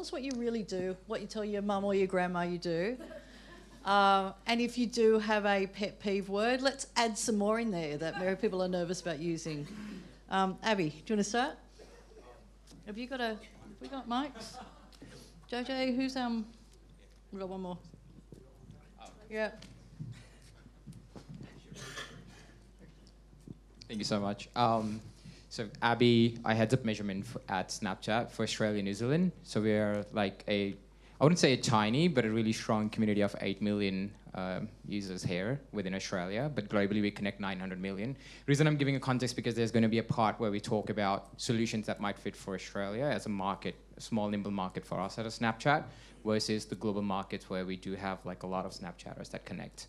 Tell us what you really do, what you tell your mum or your grandma you do. And if you do have a pet peeve word, let's add some more in there that very people are nervous about using. Abby, do you want to start? Have we got mics? JJ, who's we've got one more. Yeah. Thank you so much. So Abby, I heads up measurement at Snapchat for Australia and New Zealand. So we're like I wouldn't say a tiny, but a really strong community of 8 million users here within Australia, but globally we connect 900 million. The reason I'm giving a context because there's going to be a part where we talk about solutions that might fit for Australia as a market, a small nimble market for us at a Snapchat, versus the global markets where we do have like a lot of Snapchatters that connect.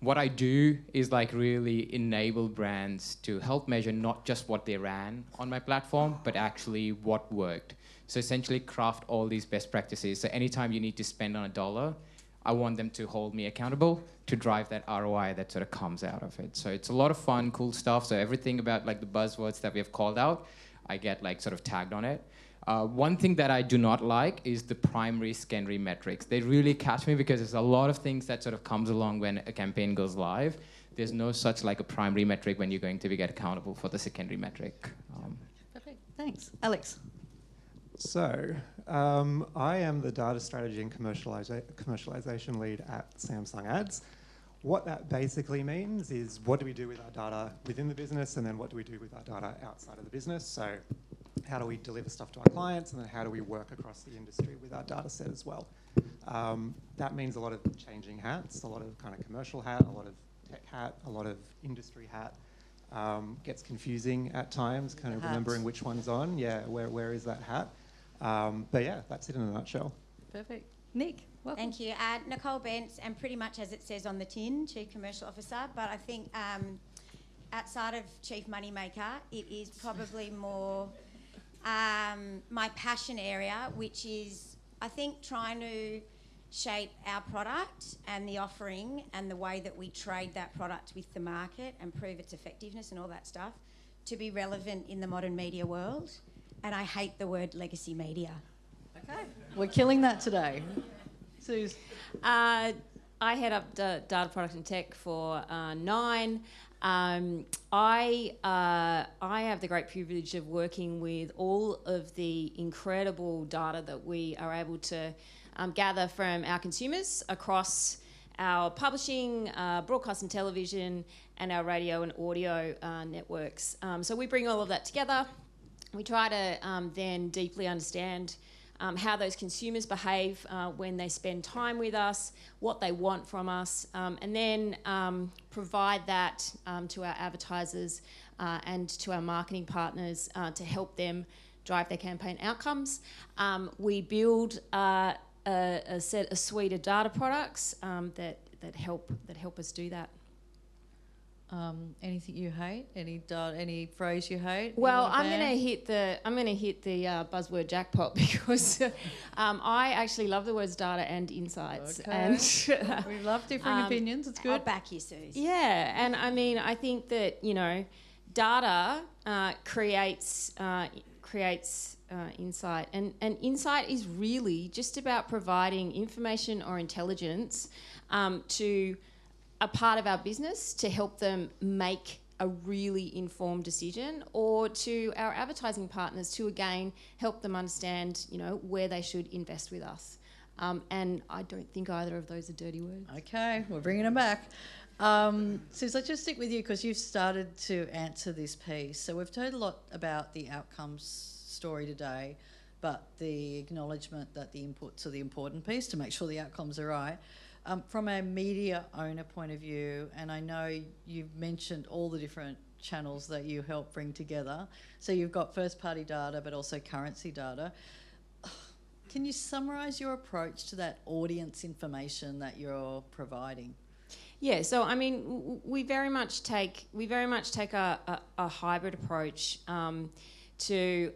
What I do is like really enable brands to help measure not just what they ran on my platform, but actually what worked. So essentially craft all these best practices. So anytime you need to spend on $1, I want them to hold me accountable to drive that ROI that sort of comes out of it. So it's a lot of fun, cool stuff. So everything about like the buzzwords that we have called out, I get like sort of tagged on it. One thing that I do not like is the primary, secondary metrics. They really catch me because there's a lot of things that sort of comes along when a campaign goes live. There's no such like a primary metric when you're going to be get accountable for the secondary metric. Perfect. Thanks. Alex. So, I am the data strategy and commercialization lead at Samsung Ads. What that basically means is what do we do with our data within the business, and then what do we do with our data outside of the business? So how do we deliver stuff to our clients, and then how do we work across the industry with our data set as well? That means a lot of changing hats, a lot of kind of commercial hat, a lot of tech hat, a lot of industry hat. Gets confusing at times, kind of remembering which one's on. Yeah, where is that hat? But yeah, that's it in a nutshell. Perfect. Nick, welcome. Thank you. Nicole Bentz, and pretty much as it says on the tin, Chief Commercial Officer, but I think outside of Chief Moneymaker, it is probably more my passion area, which is, I think, trying to shape our product and the offering and the way that we trade that product with the market and prove its effectiveness and all that stuff to be relevant in the modern media world. And I hate the word legacy media. Okay, we're killing that today. Suze. I head up the data product and tech for Nine. I have the great privilege of working with all of the incredible data that we are able to gather from our consumers across our publishing, broadcast and television, and our radio and audio networks. So we bring all of that together. We try to then deeply understand how those consumers behave when they spend time with us, what they want from us, and then provide that to our advertisers and to our marketing partners to help them drive their campaign outcomes. We build a suite of data products that help us do that. Anything you hate? Any phrase you hate? Well, I'm going to hit the buzzword jackpot because I actually love the words data and insights. Okay. And we love different opinions. It's good. I'll back you, Suze. Yeah, and I mean, I think that data creates insight, and insight is really just about providing information or intelligence to a part of our business to help them make a really informed decision, or to our advertising partners to again help them understand, where they should invest with us. And I don't think either of those are dirty words. Okay, we're bringing them back. Suze, let's just stick with you because you've started to answer this piece. So we've heard a lot about the outcomes story today, but the acknowledgement that the inputs are the important piece to make sure the outcomes are right. From a media owner point of view, and I know you've mentioned all the different channels that you help bring together. So you've got first-party data, but also currency data. Can you summarise your approach to that audience information that you're providing? Yeah, so I mean, we very much take a hybrid approach to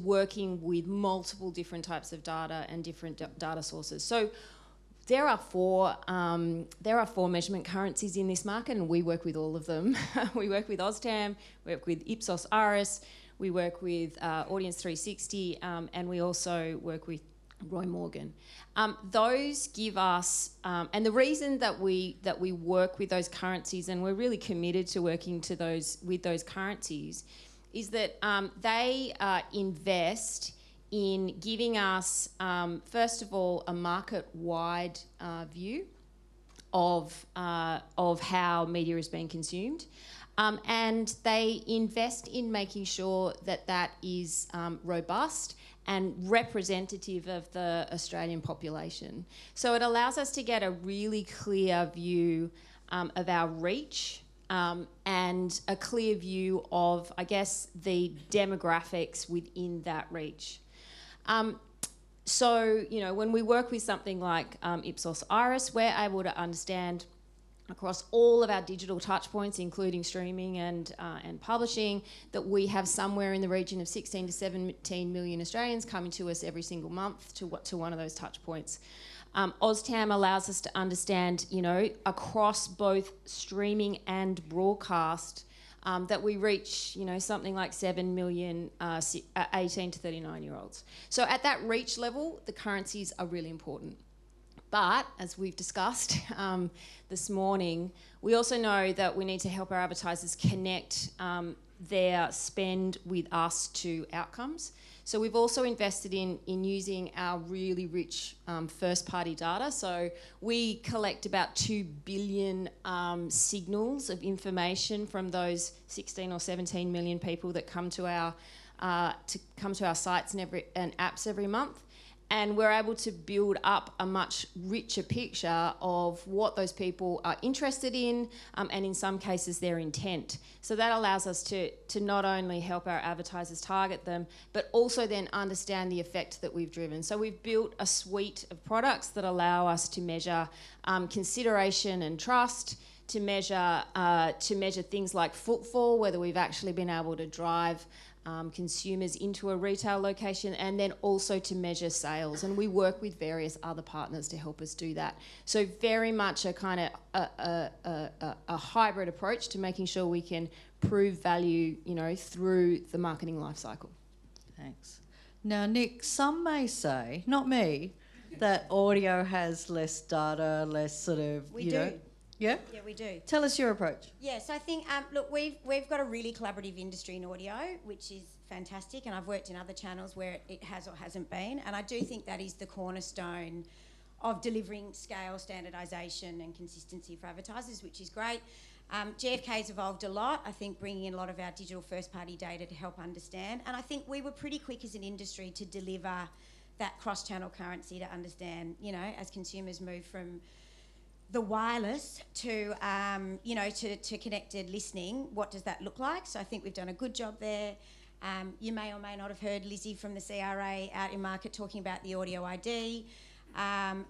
working with multiple different types of data and different data sources. So there are four measurement currencies in this market, and we work with all of them. We work with Oztam, we work with Ipsos Iris, we work with Audience 360, and we also work with Roy Morgan. Those give us, and the reason that we work with those currencies, and we're really committed to working with those currencies, is that they invest in giving us, first of all, a market-wide view of how media is being consumed. And they invest in making sure that that is robust and representative of the Australian population. So it allows us to get a really clear view of our reach and a clear view of, I guess, the demographics within that reach. So, you know, when we work with something like Ipsos Iris, we're able to understand across all of our digital touchpoints, including streaming and publishing, that we have somewhere in the region of 16 to 17 million Australians coming to us every single month to one of those touchpoints. OzTam allows us to understand, you know, across both streaming and broadcast, that we reach, you know, something like 7 million 18 to 39-year-olds. So at that reach level, the currencies are really important. But, as we've discussed this morning, we also know that we need to help our advertisers connect their spend with us to outcomes. So we've also invested in using our really rich first-party data. So we collect about 2 billion signals of information from those 16 or 17 million people that come to our sites and apps every month. And we're able to build up a much richer picture of what those people are interested in, and in some cases their intent. So that allows us to not only help our advertisers target them, but also then understand the effect that we've driven. So we've built a suite of products that allow us to measure consideration and trust, to measure things like footfall, whether we've actually been able to drive consumers into a retail location, and then also to measure sales. And we work with various other partners to help us do that. So very much a kind of a hybrid approach to making sure we can prove value, you know, through the marketing life cycle. Thanks. Now, Nick, some may say, not me, that audio has less data, less sort of, We you do. know. Yeah? Yeah, we do. Tell us your approach. Yeah, so I think, look, we've got a really collaborative industry in audio, which is fantastic, and I've worked in other channels where it has or hasn't been, and I do think that is the cornerstone of delivering scale, standardisation and consistency for advertisers, which is great. GfK's evolved a lot, I think, bringing in a lot of our digital first-party data to help understand, and I think we were pretty quick as an industry to deliver that cross-channel currency to understand, you know, as consumers move from the wireless to, you know, to connected listening, what does that look like? So I think we've done a good job there. You may or may not have heard Lizzie from the CRA out in market talking about the audio ID.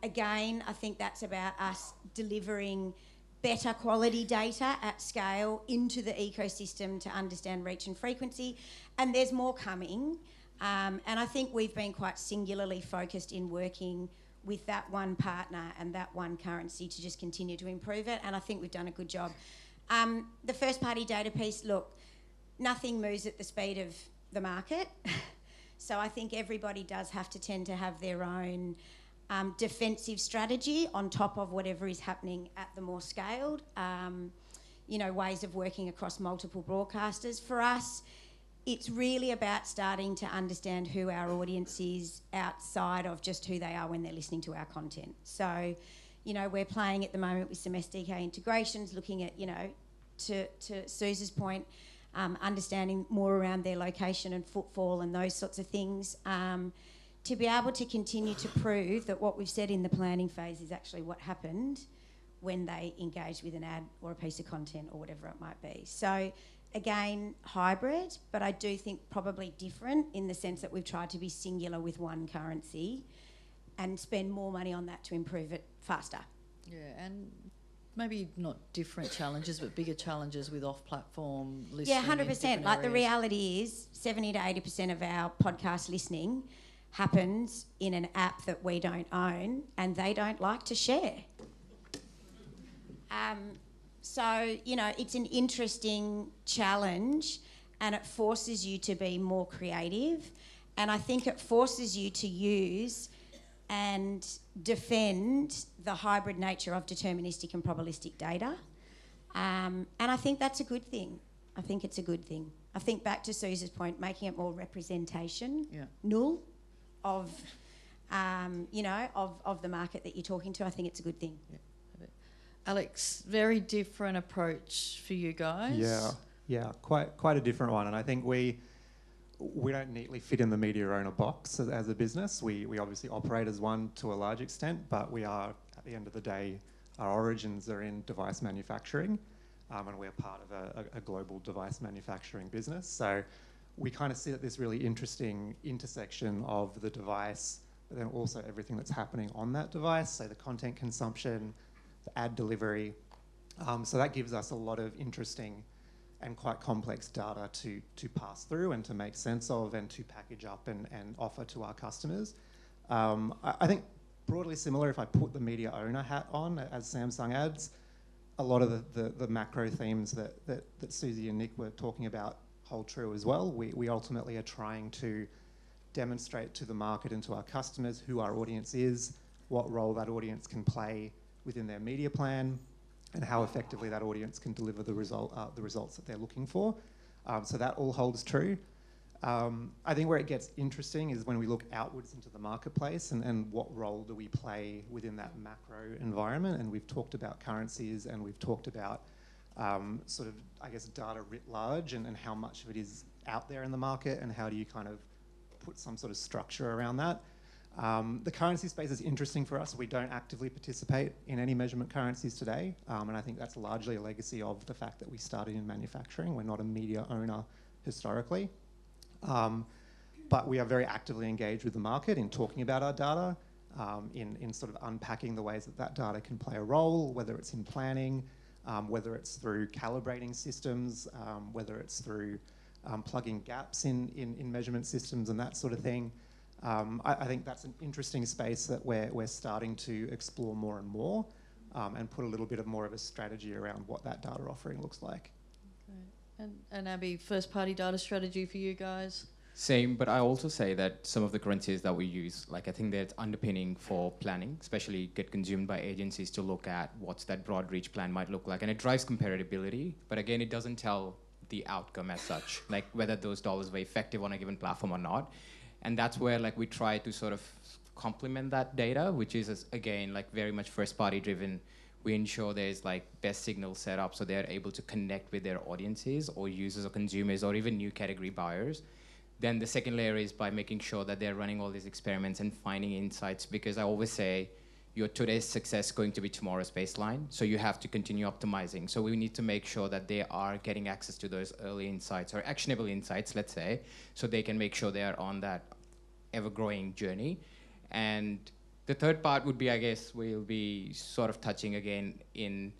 Again, I think that's about us delivering better quality data at scale into the ecosystem to understand reach and frequency. And there's more coming. And I think we've been quite singularly focused in working with that one partner and that one currency to just continue to improve it, and I think we've done a good job. The first-party data piece, look, nothing moves at the speed of the market, so I think everybody does have to tend to have their own defensive strategy on top of whatever is happening at the more scaled, you know, ways of working across multiple broadcasters. For us, it's really about starting to understand who our audience is outside of just who they are when they're listening to our content. So, you know, we're playing at the moment with some SDK integrations, looking at, you know, to Suze's point, understanding more around their location and footfall and those sorts of things, to be able to continue to prove that what we've said in the planning phase is actually what happened when they engage with an ad or a piece of content or whatever it might be. So, again, hybrid, but I do think probably different in the sense that we've tried to be singular with one currency and spend more money on that to improve it faster. Yeah, and maybe not different challenges, but bigger challenges with off-platform listening. Yeah, 100%. Like the reality is 70 to 80% of our podcast listening happens in an app that we don't own and they don't like to share. So, you know, it's an interesting challenge, and it forces you to be more creative, and I think it forces you to use and defend the hybrid nature of deterministic and probabilistic data. And I think that's a good thing. I think it's a good thing. I think back to Suze's point, making it more representation, null, of, of the market that you're talking to. I think it's a good thing. Yeah. Alex, very different approach for you guys. Yeah, quite a different one. And I think we don't neatly fit in the media owner box as a business. We obviously operate as one to a large extent, but we are, at the end of the day, our origins are in device manufacturing, and we're part of a global device manufacturing business. So we kind of sit at this really interesting intersection of the device, but then also everything that's happening on that device, so the content consumption, the ad delivery. So that gives us a lot of interesting and quite complex data to pass through and to make sense of and to package up and offer to our customers. I think broadly similar, if I put the media owner hat on as Samsung Ads, a lot of the macro themes that Susie and Nick were talking about hold true as well. We ultimately are trying to demonstrate to the market and to our customers who our audience is, what role that audience can play within their media plan, and how effectively that audience can deliver the results that they're looking for. So that all holds true. I think where it gets interesting is when we look outwards into the marketplace and what role do we play within that macro environment. And we've talked about currencies and we've talked about sort of, I guess, data writ large and how much of it is out there in the market and how do you kind of put some sort of structure around that. The currency space is interesting for us. We don't actively participate in any measurement currencies today, and I think that's largely a legacy of the fact that we started in manufacturing. We're not a media owner historically, but we are very actively engaged with the market in talking about our data, in sort of unpacking the ways that data can play a role, whether it's in planning, whether it's through calibrating systems, whether it's through plugging gaps in measurement systems and that sort of thing. I think that's an interesting space that we're starting to explore more and more, and put a little bit more of a strategy around what that data offering looks like. Okay. And Abby, first-party data strategy for you guys? Same, but I also say that some of the currencies that we use, like I think that's underpinning for planning, especially get consumed by agencies to look at what's that broad reach plan might look like. And it drives comparability, but again, it doesn't tell the outcome as such, like whether those dollars were effective on a given platform or not. And that's where like we try to sort of complement that data, which is again like very much first party driven. We ensure there's like best signal set up so they're able to connect with their audiences or users or consumers or even new category buyers. Then the second layer is by making sure that they're running all these experiments and finding insights, because I always say your today's success is going to be tomorrow's baseline. So you have to continue optimizing. So we need to make sure that they are getting access to those early insights or actionable insights, let's say, so they can make sure they are on that ever-growing journey. And the third part would be, I guess, we'll be sort of touching again in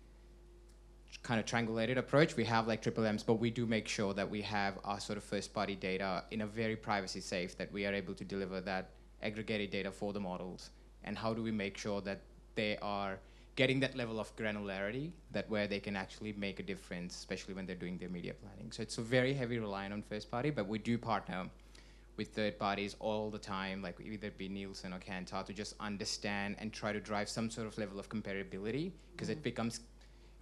kind of triangulated approach. We have like triple M's, but we do make sure that we have our sort of first-party data in a very privacy safe, that we are able to deliver that aggregated data for the models. And how do we make sure that they are getting that level of granularity that where they can actually make a difference, especially when they're doing their media planning. So it's a very heavy reliance on first party, but we do partner with third parties all the time, like either it be Nielsen or Kantar, to just understand and try to drive some sort of level of comparability, because it becomes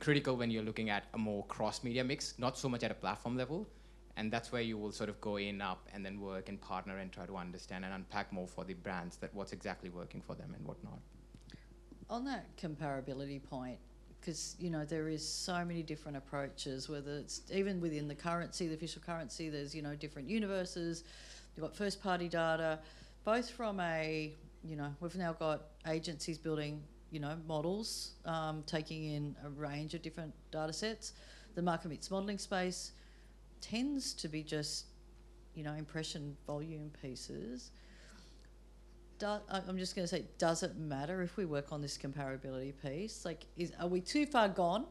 critical when you're looking at a more cross-media mix, not so much at a platform level. And that's where you will sort of go in up and then work and partner and try to understand and unpack more for the brands that what's exactly working for them and whatnot. On that comparability point, because there is so many different approaches, whether it's even within the currency, the official currency, there's different universes. You've got first party data, both from we've now got agencies building models, taking in a range of different data sets. The market mix modelling space tends to be just impression volume pieces. I'm just going to say, does it matter if we work on this comparability piece? Like, are we too far gone,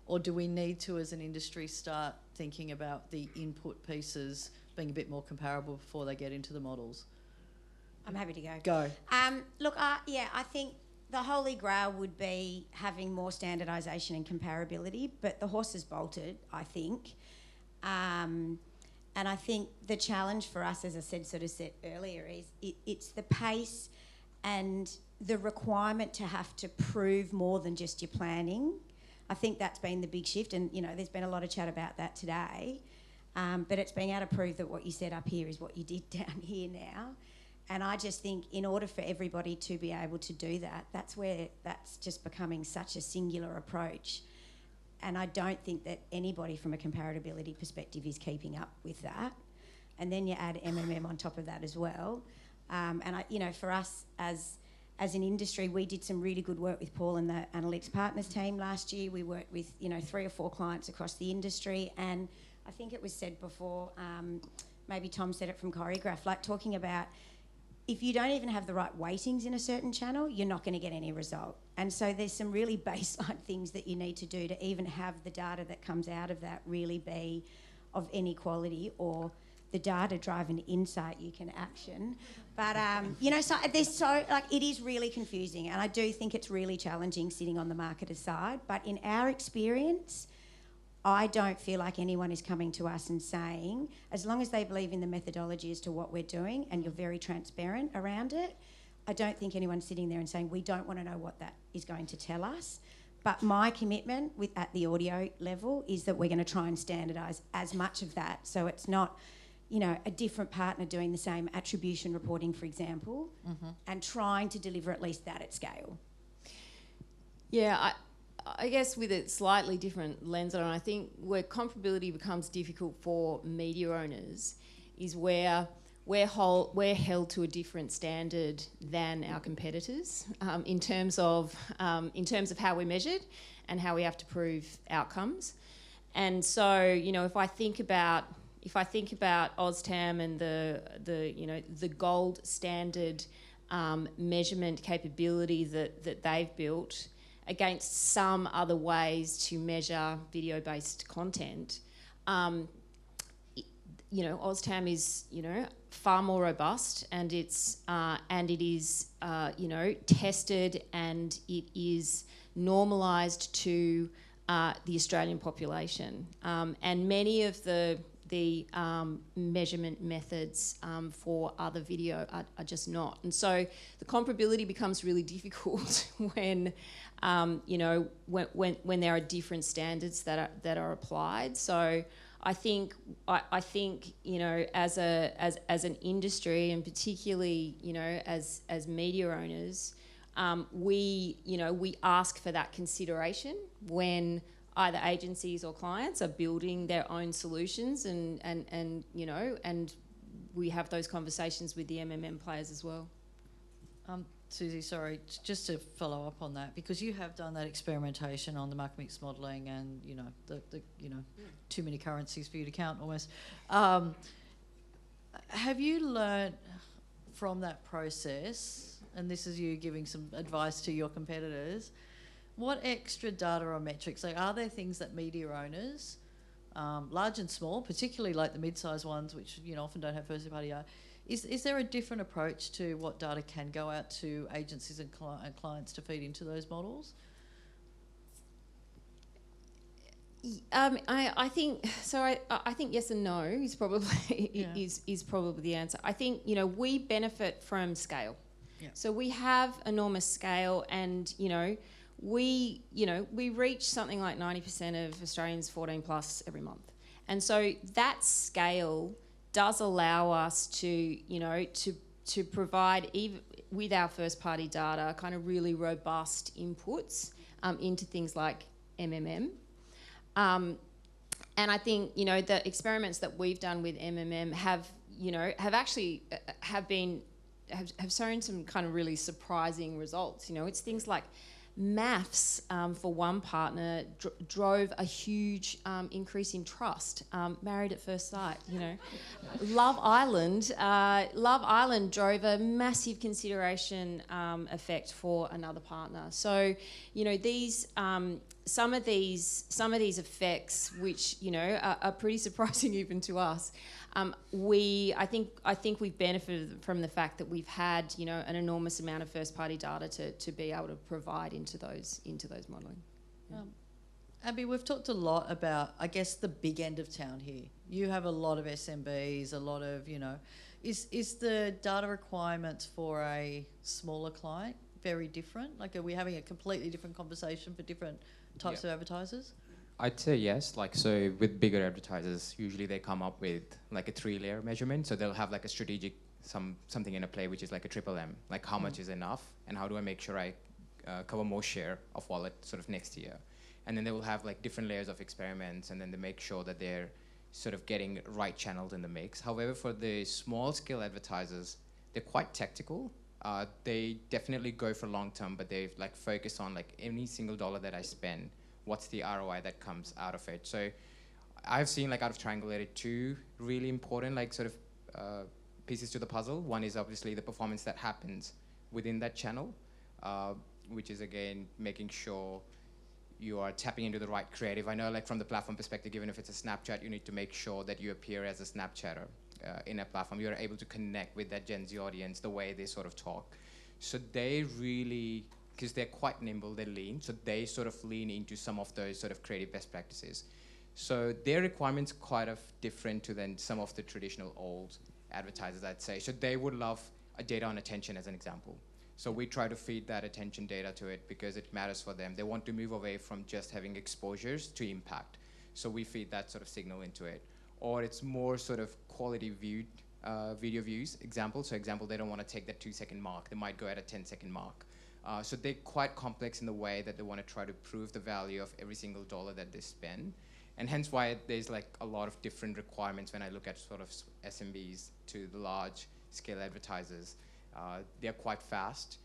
or do we need to, as an industry, start thinking about the input pieces being a bit more comparable before they get into the models? I'm happy to go. Go. Look, I think the holy grail would be having more standardisation and comparability, but the horse is bolted, I think. And I think the challenge for us, as I said earlier, is it's the pace and the requirement to have to prove more than just your planning. I think that's been the big shift, and there's been a lot of chat about that today. But it's being able to prove that what you said up here is what you did down here now. And I just think in order for everybody to be able to do that, that's just becoming such a singular approach. And I don't think that anybody from a comparability perspective is keeping up with that. And then you add MMM on top of that as well. And for us as an industry, we did some really good work with Paul and the Analytics Partners team last year. We worked with 3 or 4 clients across the industry, and I think it was said before, maybe Tom said it from Choreograph, like talking about if you don't even have the right weightings in a certain channel, you're not going to get any result. And so there's some really baseline things that you need to do to even have the data that comes out of that really be of any quality, or the data drive an insight you can action. But, so it is really confusing, and I do think it's really challenging sitting on the marketer's side. But in our experience, I don't feel like anyone is coming to us and saying, as long as they believe in the methodology as to what we're doing and you're very transparent around it, I don't think anyone's sitting there and saying, we don't want to know what that is going to tell us. But my commitment at the audio level is that we're going to try and standardise as much of that, so it's not a different partner doing the same attribution reporting, for example, and trying to deliver at least that at scale. Yeah, I guess with a slightly different lens on it, I think where comparability becomes difficult for media owners is where we're held to a different standard than our competitors in terms of how we're measured and how we have to prove outcomes. And so, if I think about OzTam and the gold standard measurement capability that they've built against some other ways to measure video-based content, OzTam is far more robust, and it is tested, and it is normalised to the Australian population, and many of the measurement methods for other video are just not. And so the comparability becomes really difficult when there are different standards that are applied. So I think as an industry, and particularly as media owners, we ask for that consideration when either agencies or clients are building their own solutions, and we have those conversations with the MMM players as well. Susie, sorry, just to follow up on that, because you have done that experimentation on the market mix modelling, and the too many currencies for you to count almost. Have you learnt from that process, and this is you giving some advice to your competitors, what extra data or metrics, are there things that media owners, large and small, particularly like the mid-sized ones, which often don't have first-party data, is there a different approach to what data can go out to agencies and clients to feed into those models? I think so. I think yes and no is probably is probably the answer. I think we benefit from scale, so we have enormous scale, and we reach something like 90% of Australians 14 plus every month, and so that scale does allow us to provide, even with our first party data, kind of really robust inputs into things like MMM. And I think the experiments that we've done with MMM have shown some kind of really surprising results. It's things like maths for one partner drove a huge increase in trust. Married at first sight, Love Island drove a massive consideration effect for another partner. So these some of these effects, which are pretty surprising even to us. I think we've benefited from the fact that we've had an enormous amount of first party data to be able to provide into those modelling. Abby, we've talked a lot about, I guess, the big end of town here. You have a lot of SMBs, a lot of, is the data requirements for a smaller client very different? Like, are we having a completely different conversation for different types of advertisers? I'd say yes. Like, so with bigger advertisers, usually they come up with like a 3-layer measurement. So they'll have like a strategic something in a play, which is like a triple M, like how much is enough, and how do I make sure I cover more share of wallet sort of next year. And then they will have like different layers of experiments, and then they make sure that they're sort of getting right channels in the mix. However, for the small scale advertisers, they're quite tactical. They definitely go for long term, but they like focus on like any single dollar that I spend, what's the ROI that comes out of it. So I've seen like out of Triangulated 2 really important like sort of pieces to the puzzle. One is obviously the performance that happens within that channel, which is again making sure you are tapping into the right creative. I know like from the platform perspective, even if it's a Snapchat, you need to make sure that you appear as a Snapchatter in a platform. You're able to connect with that Gen Z audience the way they sort of talk. So they really, because they're quite nimble, they're lean, so they sort of lean into some of those sort of creative best practices. So their requirements are quite different to than some of the traditional old advertisers, I'd say. So they would love a data on attention as an example. So we try to feed that attention data to it because it matters for them. They want to move away from just having exposures to impact. So we feed that sort of signal into it. Or it's more sort of quality viewed video views, example. So example, they don't want to take that 2-second mark. They might go at a 10-second mark. So they're quite complex in the way that they want to try to prove the value of every single dollar that they spend. And hence why there's like a lot of different requirements when I look at sort of SMBs to the large scale advertisers. They're quite fast.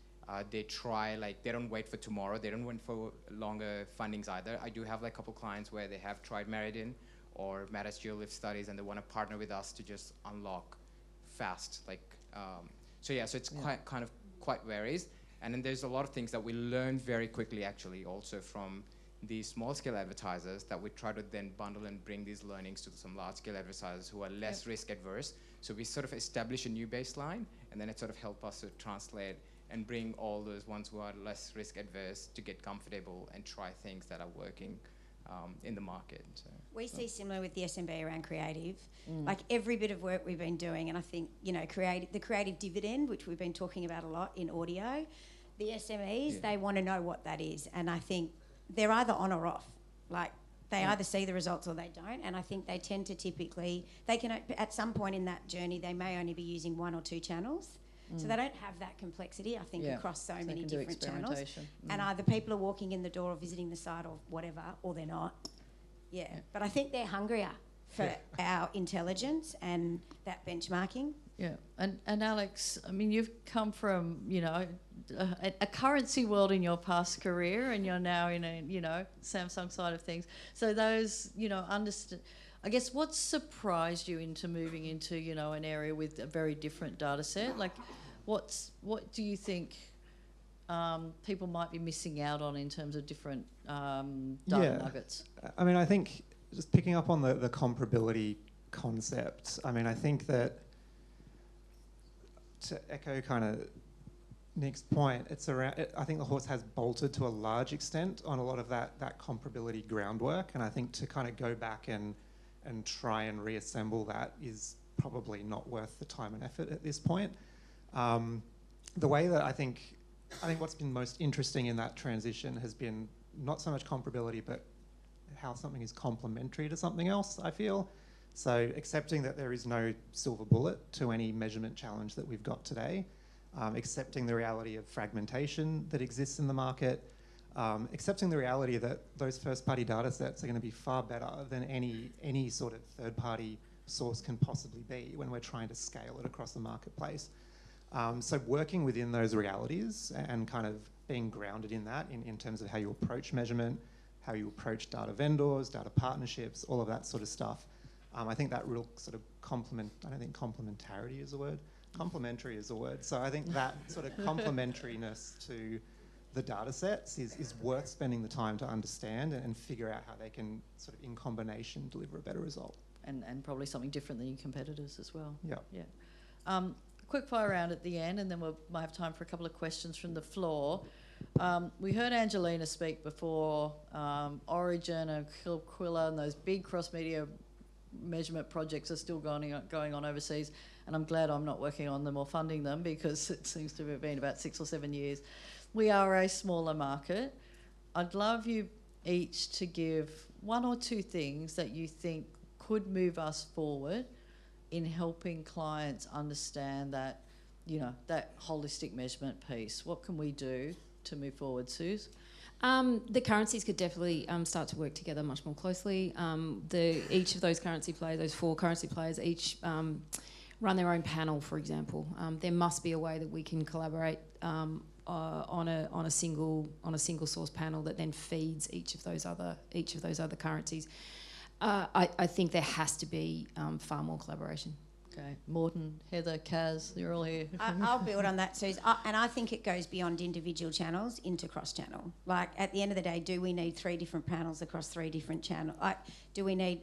They try, like, they don't wait for tomorrow. They don't wait for longer fundings either. I do have like a couple clients where they have tried Meridian or Matas GeoLift studies, and they want to partner with us to just unlock fast. Like, so it's quite varies. And then there's a lot of things that we learn very quickly actually also from these small scale advertisers that we try to then bundle and bring these learnings to some large scale advertisers who are less risk adverse. So we sort of establish a new baseline, and then it sort of helps us to translate and bring all those ones who are less risk adverse to get comfortable and try things that are working in the market. So. We see similar with the SMB around creative. Like every bit of work we've been doing, and I think, the creative dividend, which we've been talking about a lot in audio, the SMEs, they want to know what that is. And I think they're either on or off. Like they either see the results or they don't. And I think they tend to typically, they can, at some point in that journey, they may only be using 1 or 2 channels. So they don't have that complexity, I think, across so many different channels. And either people are walking in the door or visiting the site or whatever, or they're not. But I think they're hungrier for our intelligence and that benchmarking. Yeah, and Alex, I mean, you've come from, a currency world in your past career, and you're now in a, Samsung side of things. So those, understand. I guess what surprised you into moving into, an area with a very different data set? Like, what do you think people might be missing out on in terms of different data nuggets? I mean, I think just picking up on the comparability concept, I mean, I think that to echo kind of Nick's point, I think the horse has bolted to a large extent on a lot of that comparability groundwork, and I think to kind of go back and try and reassemble that is probably not worth the time and effort at this point. The way that I think what's been most interesting in that transition has been not so much comparability, but how something is complementary to something else, I feel. So accepting that there is no silver bullet to any measurement challenge that we've got today, accepting the reality of fragmentation that exists in the market, accepting the reality that those first-party data sets are going to be far better than any sort of third-party source can possibly be when we're trying to scale it across the marketplace. So working within those realities and kind of being grounded in that in terms of how you approach measurement, how you approach data vendors, data partnerships, all of that sort of stuff. I think that real sort of I don't think complementarity is a word. Complementary is a word. So I think that sort of complementariness to the data sets is worth spending the time to understand and figure out how they can sort of in combination deliver a better result. And probably something different than your competitors as well. Yeah. Quick fire round at the end, and then we might have time for a couple of questions from the floor. We heard Angelina speak before. Origin and Quilla and those big cross-media measurement projects are still going on overseas, and I'm glad I'm not working on them or funding them, because it seems to have been about 6 or 7 years. We are a smaller market. I'd love you each to give 1 or 2 things that you think could move us forward in helping clients understand that, that holistic measurement piece. What can we do to move forward, Suze? The currencies could definitely start to work together much more closely. Each of those currency players, those 4 currency players, each run their own panel, for example. There must be a way that we can collaborate on a single source panel that then feeds each of those other currencies. I think there has to be far more collaboration. Okay, Morton, Heather, Kaz, you're all here. I'll build on that, Suze. And I think it goes beyond individual channels into cross-channel. Like, at the end of the day, do we need 3 different panels across 3 different channels? Do we need,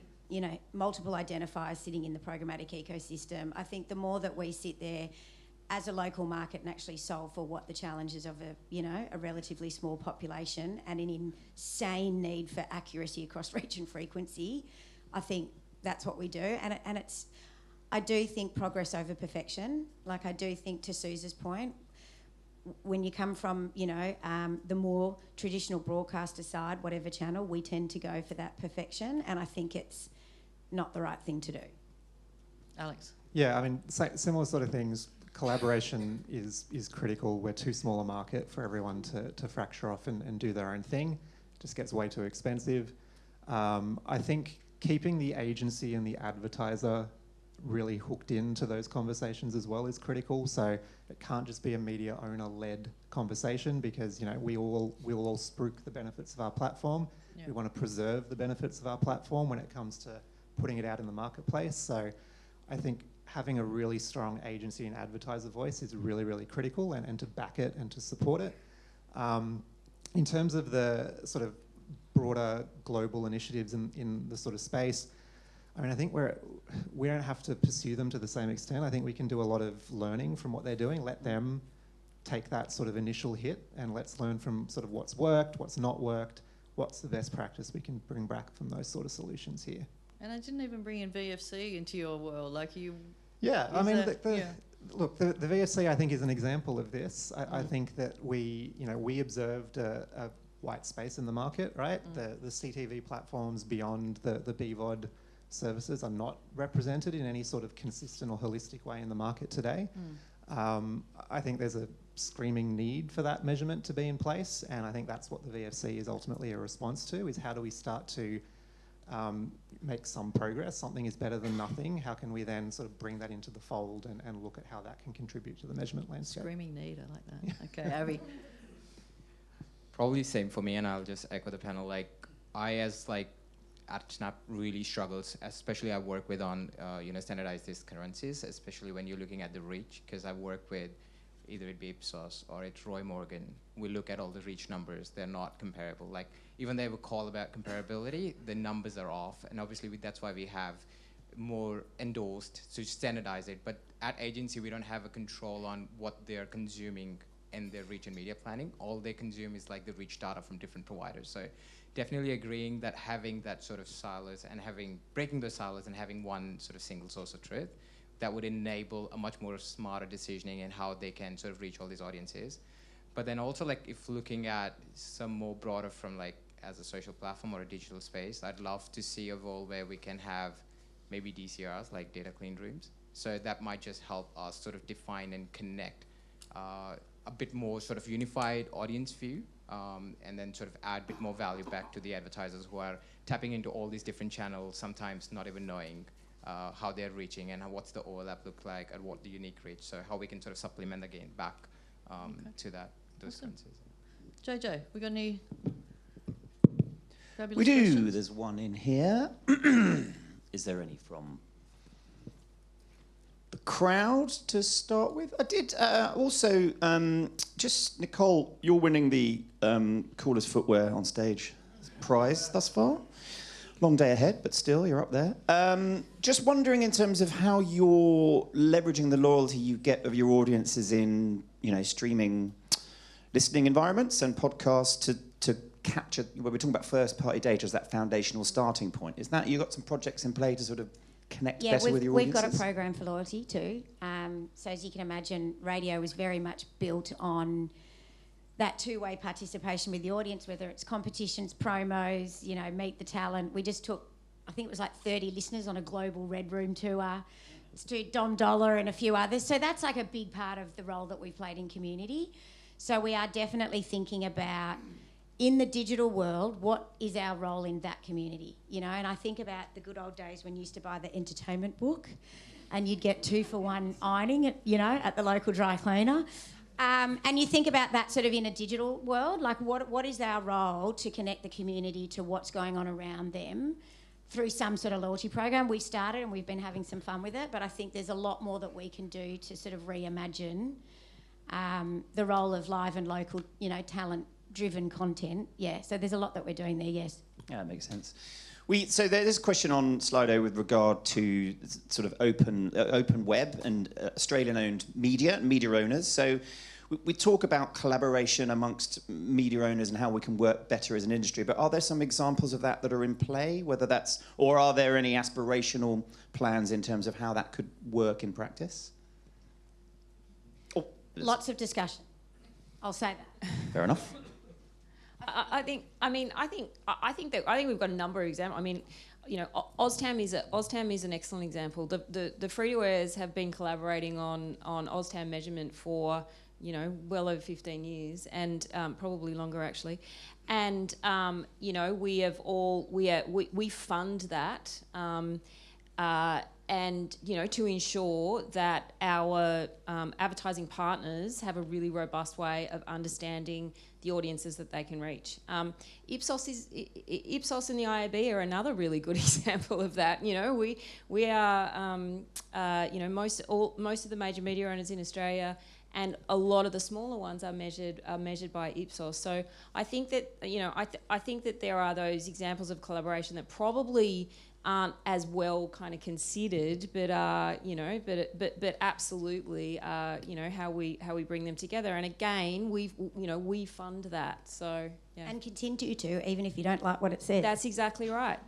multiple identifiers sitting in the programmatic ecosystem? I think the more that we sit there as a local market and actually solve for what the challenges of a relatively small population and an insane need for accuracy across reach and frequency, I think that's what we do. And it's... I do think progress over perfection. Like, I do think, to Suze's point, when you come from, the more traditional broadcaster side, whatever channel, we tend to go for that perfection, and I think it's not the right thing to do. Alex? Yeah, I mean, similar sort of things. Collaboration is critical. We're too small a market for everyone to fracture off and do their own thing. It just gets way too expensive. I think keeping the agency and the advertiser really hooked into those conversations as well is critical. So it can't just be a media owner-led conversation, because we will all spruik the benefits of our platform. Yeah. We want to preserve the benefits of our platform when it comes to putting it out in the marketplace. So I think having a really strong agency and advertiser voice is really, really critical, and to back it and to support it. In terms of the sort of broader global initiatives in the sort of space, I mean, I think we don't have to pursue them to the same extent. I think we can do a lot of learning from what they're doing. Let them take that sort of initial hit, and let's learn from sort of what's worked, what's not worked, what's the best practice we can bring back from those sort of solutions here. And I didn't even bring in VFC into your world, like you... Yeah, I mean, look, the VFC, I think, is an example of this. I think that we observed a white space in the market, right? The CTV platforms beyond the BVOD services are not represented in any sort of consistent or holistic way in the market today. I think there's a screaming need for that measurement to be in place, and I think that's what the VFC is ultimately a response to, is how do we start to make some progress? Something is better than nothing. How can we then sort of bring that into the fold and look at how that can contribute to the measurement landscape? Screaming need, I like that. Okay, Abby. Probably same for me, and I'll just echo the panel. At Snap really struggles, especially I work with on standardized these currencies, especially when you're looking at the reach, because I work with either it be Ipsos or it's Roy Morgan. We look at all the reach numbers, they're not comparable. Like, even they have a call about comparability, the numbers are off, and obviously that's why we have more endorsed to standardize it. But at agency, we don't have a control on what they're consuming in their reach and media planning. All they consume is like the reach data from different providers. So definitely agreeing that having that sort of silos and breaking those silos and having one sort of single source of truth, that would enable a much more smarter decisioning in how they can sort of reach all these audiences. But then also, like, if looking at some more broader from like as a social platform or a digital space, I'd love to see evolve where we can have maybe DCRs, like data clean rooms. So that might just help us sort of define and connect a bit more sort of unified audience view, and then sort of add a bit more value back to the advertisers who are tapping into all these different channels, sometimes not even knowing how they're reaching and what's the overlap look like and what the unique reach. So how we can sort of supplement again back to those senses. JJ, we got any fabulous We do. questions? There's one in here. Is there any from the crowd to start with? I did also, just Nicole, you're winning the coolest footwear on stage prize thus far. Long day ahead, but still, you're up there. Just wondering in terms of how you're leveraging the loyalty you get of your audiences in, streaming listening environments and podcasts to capture, when we're talking about first-party data as that foundational starting point. Is that, you've got some projects in play to sort of connect better with your we've audiences? got a program for loyalty too. So as you can imagine, radio is very much built on that two-way participation with the audience, whether it's competitions, promos, you know, meet the talent. We just took, I think it was like 30 listeners on a global Red Room tour. It's to Dom Dollar and a few others. So that's like a big part of the role that we've played in community. So we are definitely thinking about, in the digital world, what is our role in that community? You know, and I think about the good old days when you used to buy the entertainment book and you'd get 2-for-1 ironing, at the local dry cleaner. And you think about that sort of in a digital world, like what is our role to connect the community to what's going on around them through some sort of loyalty program. We started and we've been having some fun with it, but I think there's a lot more that we can do to sort of reimagine the role of live and local, talent-driven content. Yeah, so there's a lot that we're doing there, yes. Yeah, that makes sense. So there's a question on Slido with regard to sort of open web and Australian-owned media owners. So we talk about collaboration amongst media owners and how we can work better as an industry, but are there some examples of that are in play, or are there any aspirational plans in terms of how that could work in practice? Lots of discussion. I'll say that. Fair enough. I think we've got a number of examples. I mean, OzTam is an excellent example. The free-to-airs have been collaborating on OzTam measurement for well over 15 years, and probably longer actually. And we fund that. And to ensure that our advertising partners have a really robust way of understanding the audiences that they can reach. Ipsos and the IAB are another really good example of that. We are most of the major media owners in Australia, and a lot of the smaller ones are measured by Ipsos. So I think that I think that there are those examples of collaboration that probably aren't as well kind of considered, but but absolutely how we bring them together. And again, we fund that. So yeah. And continue to, even if you don't like what it says. That's exactly right.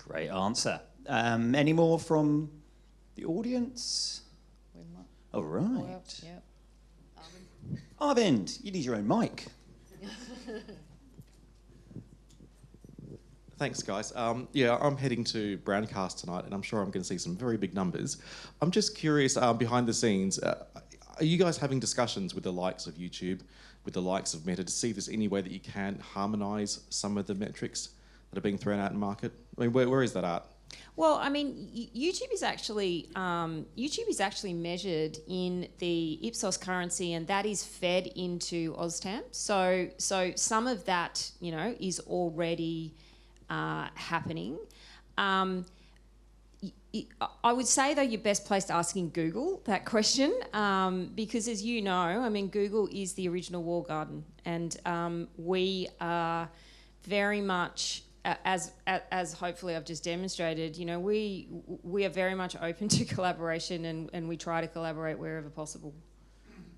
Great answer. Any more from the audience? All right. Well, yep. Arvind, you need your own mic. Thanks, guys. I'm heading to Brandcast tonight, and I'm sure I'm going to see some very big numbers. I'm just curious, behind the scenes, are you guys having discussions with the likes of YouTube, with the likes of Meta, to see if there's any way that you can harmonise some of the metrics that are being thrown out in the market? I mean, where is that at? Well, I mean, YouTube is actually measured in the Ipsos currency, and that is fed into OzTam. So some of that, is already happening. I would say, though, you're best placed asking Google that question, because, as you know, I mean, Google is the original walled garden, and we are very much, as hopefully I've just demonstrated, we are very much open to collaboration, and we try to collaborate wherever possible.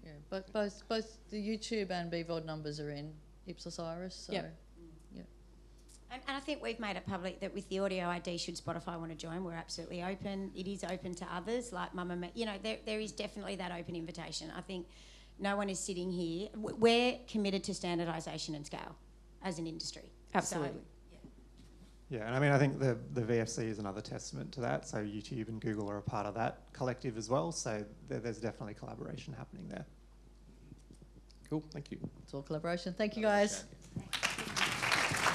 Yeah, but both the YouTube and BVOD numbers are in Ipsos Iris. So. Yep. And I think we've made it public that with the audio ID, should Spotify want to join, we're absolutely open. It is open to others, like there is definitely that open invitation. I think no one is sitting here. We're committed to standardisation and scale as an industry. Absolutely. So, Yeah, and I mean, I think the VFC is another testament to that. So YouTube and Google are a part of that collective as well. So there's definitely collaboration happening there. Cool, thank you. It's all collaboration. Thank you, guys.